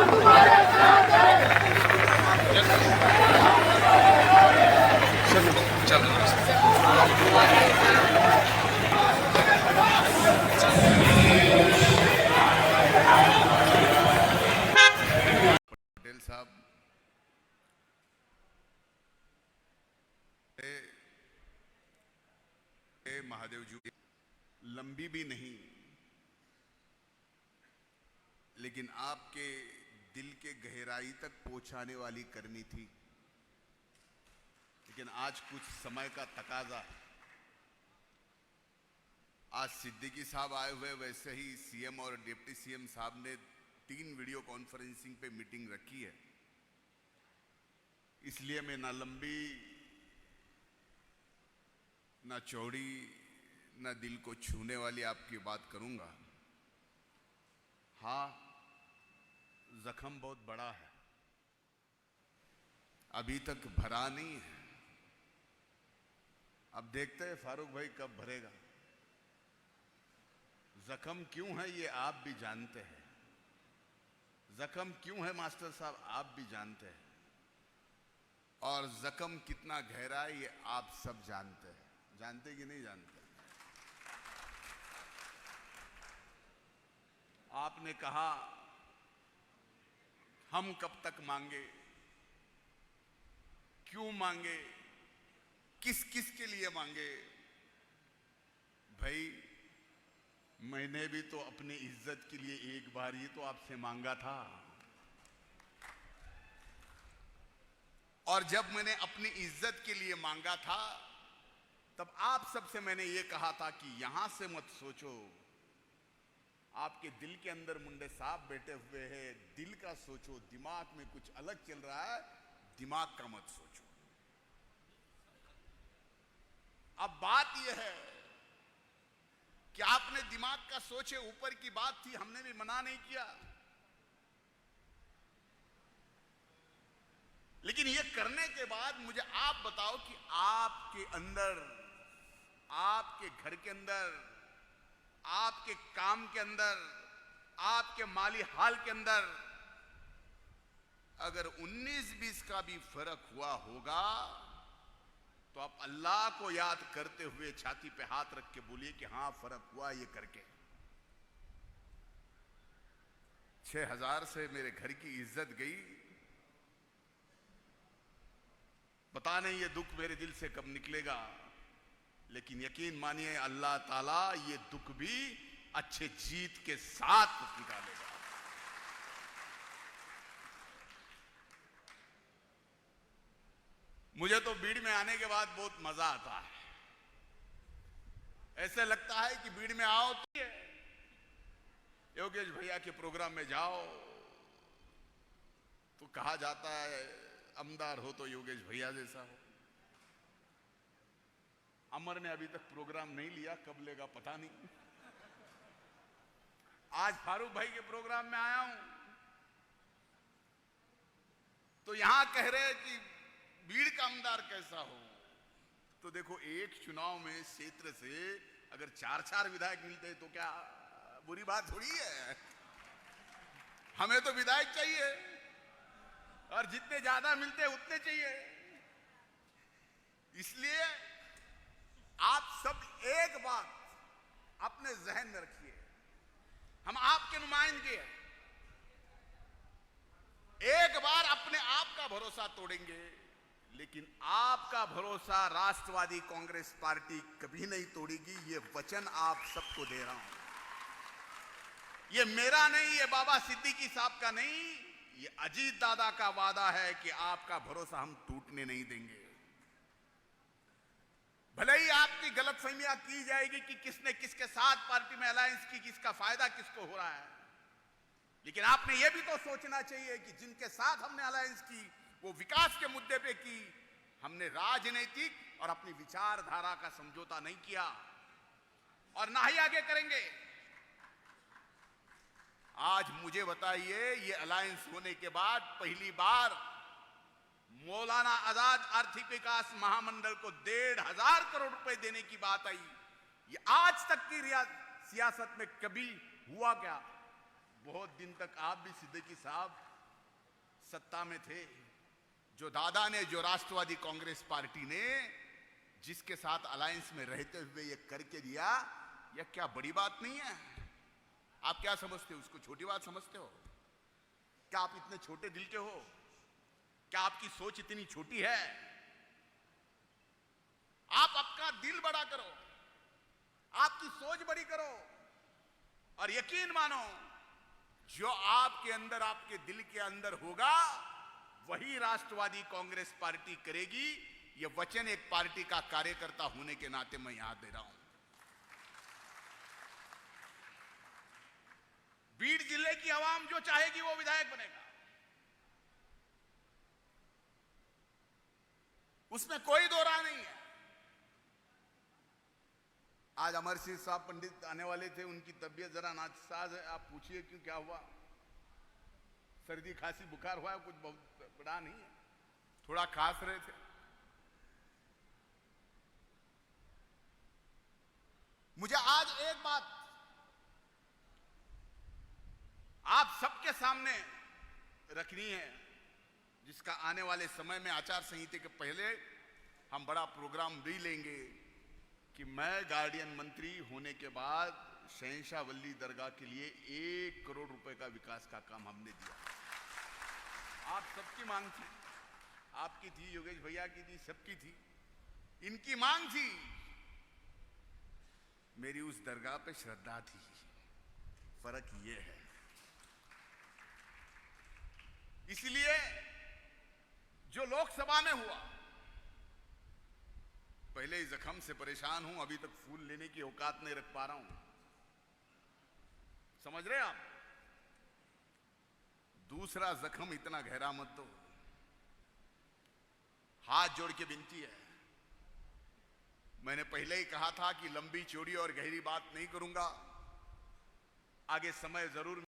पटेल साहब, महादेव जी लंबी भी नहीं, लेकिन आपके दिल के गहराई तक पहुंचाने वाली करनी थी। लेकिन आज कुछ समय का तकाजा है। आज सिद्दीकी साहब आए हुए, वैसे ही सीएम और डिप्टी सीएम साहब ने 3 वीडियो कॉन्फ्रेंसिंग पे मीटिंग रखी है। इसलिए मैं ना लंबी ना चौड़ी ना दिल को छूने वाली आपकी बात करूंगा। हाँ, जख्म बहुत बड़ा है, अभी तक भरा नहीं है। अब देखते हैं फारूक भाई कब भरेगा। जख्म क्यों है ये आप भी जानते हैं, जख्म क्यों है मास्टर साहब आप भी जानते हैं, और जख्म कितना गहरा है ये आप सब जानते हैं। जानते कि नहीं जानते? आपने कहा हम कब तक मांगे, क्यों मांगे, किस किस के लिए मांगे। भाई मैंने भी तो अपनी इज्जत के लिए एक बार ही तो आपसे मांगा था, और जब मैंने अपनी इज्जत के लिए मांगा था तब आप सबसे मैंने ये कहा था कि यहां से मत सोचो, आपके दिल के अंदर मुंडे साहब बैठे हुए हैं, दिल का सोचो, दिमाग में कुछ अलग चल रहा है, दिमाग का मत सोचो। अब बात यह है कि आपने दिमाग का सोचे, ऊपर की बात थी, हमने भी मना नहीं किया, लेकिन यह करने के बाद मुझे आप बताओ कि आपके अंदर, आपके घर के अंदर, आपके काम के अंदर, आपके माली हाल के अंदर अगर 19-20 का भी फर्क हुआ होगा तो आप अल्लाह को याद करते हुए छाती पे हाथ रख के बोलिए कि हां फर्क हुआ ये करके। 6000 से मेरे घर की इज्जत गई, पता नहीं ये दुख मेरे दिल से कब निकलेगा, लेकिन यकीन मानिए अल्लाह ताला ये दुख भी अच्छे जीत के साथ निकालेगा। मुझे तो बीड़ में आने के बाद बहुत मजा आता है। ऐसे लगता है कि बीड़ में आओ तो योगेश भैया के प्रोग्राम में जाओ तो कहा जाता है अमदार हो तो योगेश भैया जैसा हो। अमर ने अभी तक प्रोग्राम नहीं लिया, कब लेगा पता नहीं। आज फारूक भाई के प्रोग्राम में आया हूं तो यहां कह रहे हैं कि भीड़ का अमदार कैसा हो। तो देखो, एक चुनाव में क्षेत्र से अगर 4-4 विधायक मिलते हैं तो क्या बुरी बात थोड़ी है। हमें तो विधायक चाहिए और जितने ज्यादा मिलते हैं उतने चाहिए। इसलिए आप सब एक बात अपने जहन में रखिए, हम आपके नुमाइंदे हैं। एक बार अपने आप का भरोसा तोड़ेंगे, लेकिन आपका भरोसा राष्ट्रवादी कांग्रेस पार्टी कभी नहीं तोड़ेगी। ये वचन आप सबको दे रहा हूं। ये मेरा नहीं, ये बाबा सिद्दीकी साहब का नहीं, ये अजीत दादा का वादा है कि आपका भरोसा हम टूटने नहीं देंगे। भले ही आपकी गलतफहमियां की जाएगी कि किसने किसके साथ पार्टी में अलायंस की, किसका फायदा किसको हो रहा है, लेकिन आपने यह भी तो सोचना चाहिए कि जिनके साथ हमने अलायंस की वो विकास के मुद्दे पे की, हमने राजनीतिक और अपनी विचारधारा का समझौता नहीं किया और ना ही आगे करेंगे। आज मुझे बताइए, ये अलायंस होने के बाद पहली बार मौलाना आजाद आर्थिक विकास महामंडल को 1,500 करोड़ रुपए देने की बात आई। ये आज तक की सियासत में कभी हुआ क्या? बहुत दिन तक आप भी सिद्दीकी साहब सत्ता में थे, जो दादा ने, जो राष्ट्रवादी कांग्रेस पार्टी ने जिसके साथ अलायंस में रहते हुए ये करके दिया, यह क्या बड़ी बात नहीं है? आप क्या समझते हो? उसको छोटी बात समझते हो? क्या आप इतने छोटे दिल के हो? क्या आपकी सोच इतनी छोटी है? आप अपना दिल बड़ा करो, आपकी सोच बड़ी करो, और यकीन मानो जो आपके अंदर, आपके दिल के अंदर होगा वही राष्ट्रवादी कांग्रेस पार्टी करेगी। यह वचन एक पार्टी का कार्यकर्ता होने के नाते मैं यहां दे रहा हूं। बीड जिले की आवाम जो चाहेगी वो विधायक बनेगा, उसमें कोई दो राय नहीं है। आज अमर सिंह साहब पंडित आने वाले थे, उनकी तबीयत जरा नासाज है। आप पूछिए क्यों, क्या हुआ? सर्दी खांसी बुखार हुआ है, कुछ बहुत बड़ा नहीं है, थोड़ा खांस रहे थे। मुझे आज एक बात आप सबके सामने रखनी है, जिसका आने वाले समय में आचार संहिता के पहले हम बड़ा प्रोग्राम भी लेंगे कि मैं गार्डियन मंत्री होने के बाद शहंशाह वली दरगाह के लिए 1 करोड़ रुपए का विकास का काम हमने दिया। आप सबकी मांग थी, आपकी थी, योगेश भैया की थी, सबकी थी, इनकी मांग थी। मेरी उस दरगाह पे श्रद्धा थी। फर्क ये है, इसलिए जो लोकसभा में हुआ, पहले ही जख्म से परेशान हूं, अभी तक फूल लेने की औकात नहीं रख पा रहा हूं, समझ रहे आप? दूसरा जख्म इतना गहरा मत दो। हाथ जोड़ के विनती है, मैंने पहले ही कहा था कि लंबी चौड़ी और गहरी बात नहीं करूंगा, आगे समय जरूर